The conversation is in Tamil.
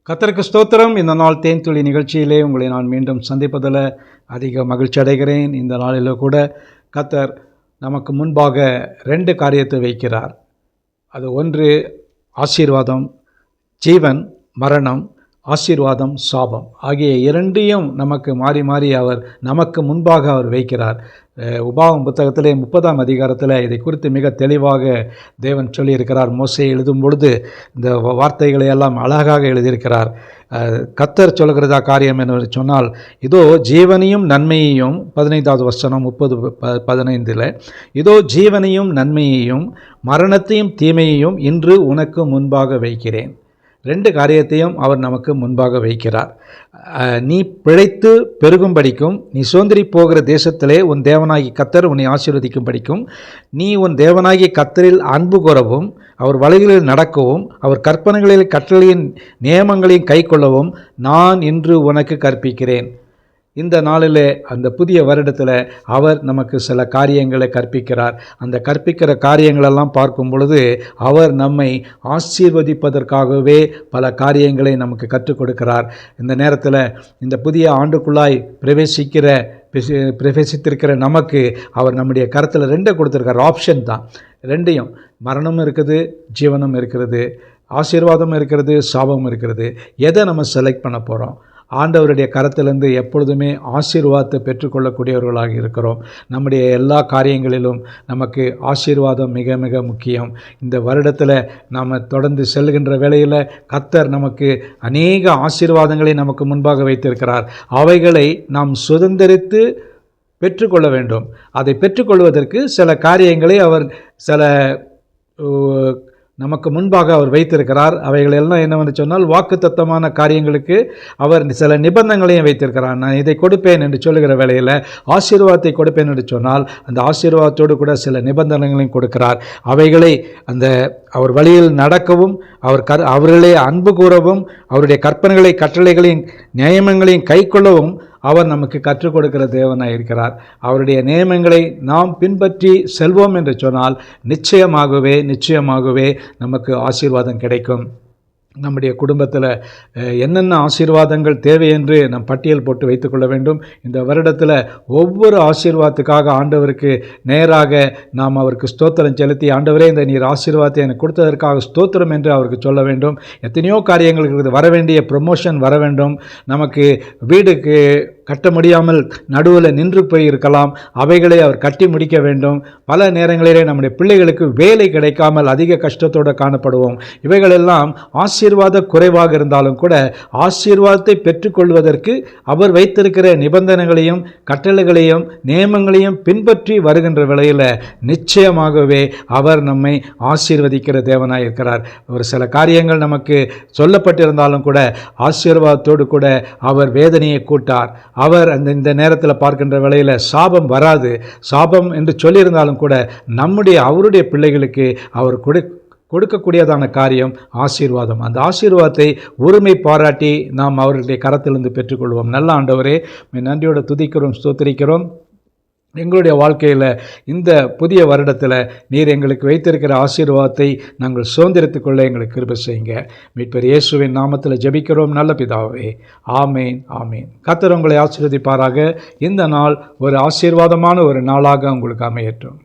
கர்த்தருக்கு ஸ்தோத்திரம். இந்த நாள் தேன்துளி நிகழ்ச்சியிலே உங்களை நான் மீண்டும் சந்திப்பதில் அதிக மகிழ்ச்சி அடைகிறேன். இந்த நாளில் கூட கர்த்தர் நமக்கு முன்பாக 2 காரியத்தை வைக்கிறார். அது ஒன்று ஆசீர்வாதம், ஜீவன், மரணம், ஆசீர்வாதம், சாபம் ஆகிய 2ஐயும் நமக்கு மாறி மாறி அவர் நமக்கு முன்பாக அவர் வைக்கிறார். உபாகமம் புத்தகத்திலே 30ஆம் அதிகாரத்தில் இதை குறித்து மிக தெளிவாக தேவன் சொல்லியிருக்கிறார். மோசே எழுதும் பொழுது இந்த வார்த்தைகளை எல்லாம் அழகாக எழுதியிருக்கிறார். கர்த்தர் சொல்கிறதா காரியம் என்று சொன்னால், இதோ ஜீவனையும் நன்மையையும் 15வது வசனம் 30:15 இதோ ஜீவனையும் நன்மையையும் மரணத்தையும் தீமையையும் இன்று உனக்கு முன்பாக வைக்கிறேன். 2 காரியத்தையும் அவர் நமக்கு முன்பாக வைக்கிறார். நீ பிழைத்து பெருகும்படிக்கும், நீ சுதந்திரி போகிற தேசத்திலே உன் தேவனாகி கர்த்தர் உன்னை ஆசீர்வதிக்கும் படிக்கும், நீ உன் தேவனாகி கர்த்தரில் அன்பு கூறவும், அவர் வழிகளில் நடக்கவும், அவர் கற்பனைகளில் கட்டளையின் நியமங்களையும் கைக்கொள்ளவும் நான் இன்று உனக்கு கற்பிக்கிறேன். இந்த நாளில் அந்த புதிய வருடத்தில் அவர் நமக்கு சில காரியங்களை கற்பிக்கிறார். அந்த கற்பிக்கிற காரியங்களெல்லாம் பார்க்கும் பொழுது அவர் நம்மை ஆசீர்வதிப்பதற்காகவே பல காரியங்களை நமக்கு கற்றுக் கொடுக்கிறார். இந்த நேரத்தில் இந்த புதிய ஆண்டுக்குள்ளாய் பிரவேசித்திருக்கிற நமக்கு அவர் நம்முடைய கருத்தில் 2 கொடுத்துருக்கார். ஆப்ஷன் தான், 2ஐயும், மரணமும் இருக்குது, ஜீவனும் இருக்கிறது, ஆசீர்வாதம் இருக்கிறது, சாபம் இருக்கிறது. எதை நம்ம செலக்ட் பண்ண போகிறோம்? ஆண்டவருடைய கரத்திலிருந்து எப்பொழுதுமே ஆசீர்வாதத்தை பெற்றுக்கொள்ளக்கூடியவர்களாக இருக்கிறோம். நம்முடைய எல்லா காரியங்களிலும் நமக்கு ஆசீர்வாதம் மிக மிக முக்கியம். இந்த வருடத்தில் நாம் தொடர்ந்து செல்கின்ற வேளையில் கர்த்தர் நமக்கு அநேக ஆசீர்வாதங்களை நமக்கு முன்பாக வைத்திருக்கிறார். அவைகளை நாம் சுதந்திரித்து பெற்றுக்கொள்ள வேண்டும். அதை பெற்றுக்கொள்வதற்கு சில காரியங்களை அவர் நமக்கு முன்பாக அவர் வைத்திருக்கிறார். அவைகளெல்லாம் என்னவென்று சொன்னால், வாக்குத்தத்தமான காரியங்களுக்கு அவர் சில நிபந்தனைகளையும் வைத்திருக்கிறார். நான் இதை கொடுப்பேன் என்று சொல்லுகிற வேளையில், ஆசீர்வாதத்தை கொடுப்பேன் என்று சொன்னால் அந்த ஆசீர்வாதத்தோடு கூட சில நிபந்தனைகளையும் கொடுக்கிறார். அவைகளை அவர் வழியில் நடக்கவும், அவர்களே அன்பு கூறவும், அவருடைய கற்பனைகளை கட்டளைகளையும் நியமங்களையும் கைக்கொள்ளவும் அவர் நமக்கு கற்றுக் கொடுக்கிற தேவனாக இருக்கிறார். அவருடைய நியமங்களை நாம் பின்பற்றி செல்வோம் என்று சொன்னால் நிச்சயமாகவே நமக்கு ஆசீர்வாதம் கிடைக்கும். நம்முடைய குடும்பத்தில் என்னென்ன ஆசீர்வாதங்கள் தேவை என்று நம் பட்டியல் போட்டு வைத்துக்கொள்ள வேண்டும். இந்த வருடத்தில் ஒவ்வொரு ஆசீர்வாதத்துக்காக ஆண்டவருக்கு நேராக நாம் அவருக்கு ஸ்தோத்திரம் செலுத்தி, ஆண்டவரே இந்த நீர் ஆசீர்வாதத்தை எனக்கு கொடுத்ததற்காக ஸ்தோத்திரம் என்று அவருக்கு சொல்ல வேண்டும். எத்தனையோ காரியங்கள் இருக்குது. வர வேண்டிய ப்ரமோஷன் வர வேண்டும். நமக்கு வீடுக்கு கட்ட முடியாமல் நடுவில் நின்று போய் இருக்கலாம். அவைகளை அவர் கட்டி முடிக்க வேண்டும். பல நேரங்களிலே நம்முடைய பிள்ளைகளுக்கு வேலை கிடைக்காமல் அதிக கஷ்டத்தோடு காணப்படுவோம். இவைகளெல்லாம் ஆசீர்வாத குறைவாக இருந்தாலும் கூட ஆசீர்வாதத்தை பெற்றுக்கொள்வதற்கு அவர் வைத்திருக்கிற நிபந்தனைகளையும் கட்டளைகளையும் நியமங்களையும் பின்பற்றி வருகின்ற வேளையில் நிச்சயமாகவே அவர் நம்மை ஆசீர்வதிக்கிற தேவனாக இருக்கிறார். ஒரு சில காரியங்கள் நமக்கு சொல்லப்பட்டிருந்தாலும் கூட ஆசீர்வாதத்தோடு கூட அவர் வேதனையை கூட்டார். அவர் இந்த நேரத்தில் பார்க்கின்ற வேளையில் சாபம் வராது. சாபம் என்று சொல்லியிருந்தாலும் கூட அவருடைய பிள்ளைகளுக்கு அவர் கொடுக்கக்கூடியதான காரியம் ஆசீர்வாதம். அந்த ஆசீர்வாதத்தை உரிமை பாராட்டி நாம் அவர்களுடைய கரத்திலிருந்து பெற்றுக்கொள்வோம். நல்ல ஆண்டவரே, நன்றியோடு துதிக்கிறோம், ஸ்தோத்திரிக்கிறோம். எங்களுடைய வாழ்க்கையில் இந்த புதிய வருடத்தில் நீர் எங்களுக்கு வைத்திருக்கிற ஆசீர்வாதத்தை நாங்கள் சுதந்திரத்துக்குள்ளே எங்களுக்கு கிருபை செய்யுங்க. மீட்பர் இயேசுவின் நாமத்தில் ஜெபிக்கிறோம் நல்ல பிதாவே, ஆமேன் ஆமேன். கர்த்தர் உங்களை ஆசீர்வதிப்பாராக. இந்த நாள் ஒரு ஆசீர்வாதமான ஒரு நாளாக உங்களுக்கு அமையட்டும்.